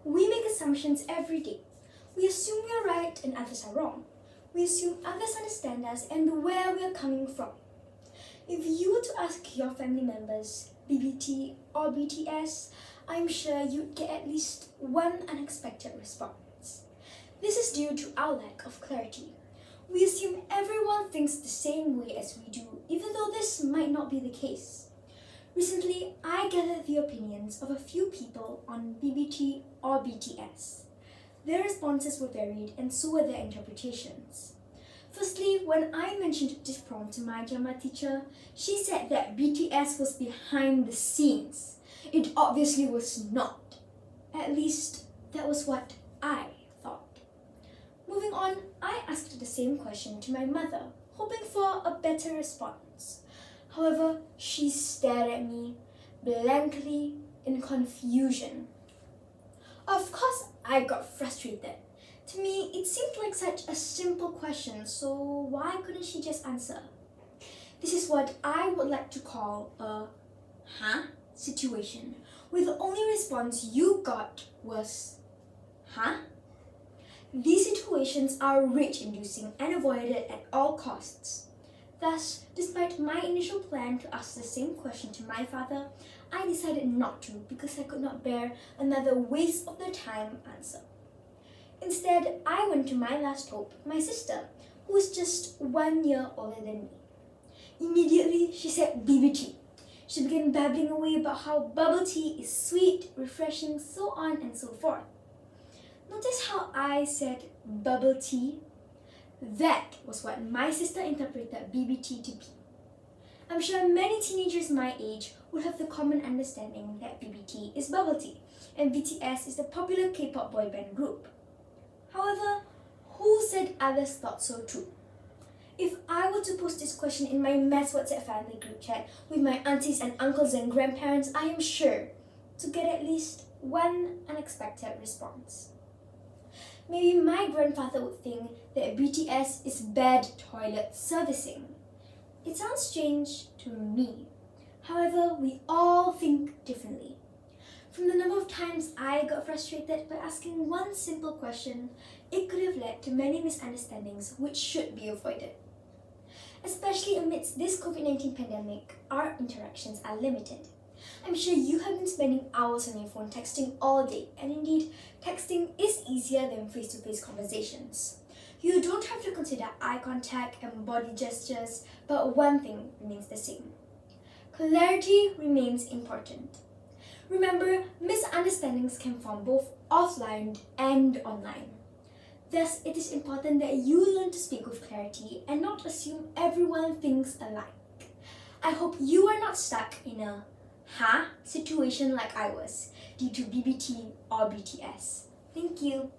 We make assumptions every day. We assume we are right and others are wrong. We assume others understand us and where we are coming from. If you were to ask your family members, BBT or BTS, I'm sure you'd get at least one unexpected response. This is due to our lack of clarity. We assume everyone thinks the same way as we do, even though this might not be the case. Recently, I gathered the opinions of a few people on BBT or BTS. Their responses were varied and so were their interpretations. Firstly, when I mentioned this prompt to my drama teacher, she said that BTS was behind the scenes. It obviously was not. At least, that was what I thought. Moving on, I asked the same question to my mother, hoping for a better response. However, she stared at me blankly in confusion. Of course, I got frustrated. To me, it seemed like such a simple question, so why couldn't she just answer? This is what I would like to call a situation, where the only response you got was, huh? These situations are rage-inducing and avoided at all costs. Thus, despite my initial plan to ask the same question to my father, I decided not to because I could not bear another waste of their time answer. Instead, I went to my last hope, my sister, who was just 1 year older than me. Immediately, she said BBT. She began babbling away about how bubble tea is sweet, refreshing, so on and so forth. Notice how I said bubble tea? That was what my sister interpreted BBT to be. I'm sure many teenagers my age would have the common understanding that BBT is bubble tea and BTS is the popular K-pop boy band group. However, who said others thought so too? If I were to post this question in my mass WhatsApp family group chat with my aunties and uncles and grandparents, I am sure to get at least one unexpected response. Maybe my grandfather would think that BTS is bad toilet servicing. It sounds strange to me. However, we all think differently. From the number of times I got frustrated by asking one simple question, it could have led to many misunderstandings which should be avoided. Especially amidst this COVID-19 pandemic, our interactions are limited. I'm sure you have been spending hours on your phone texting all day, and indeed, texting is easier than face-to-face conversations. You don't have to consider eye contact and body gestures, but one thing remains the same. Clarity remains important. Remember, misunderstandings can form both offline and online. Thus, it is important that you learn to speak with clarity and not assume everyone thinks alike. I hope you are not stuck in a situation like I was due to BBT or BTS. Thank you.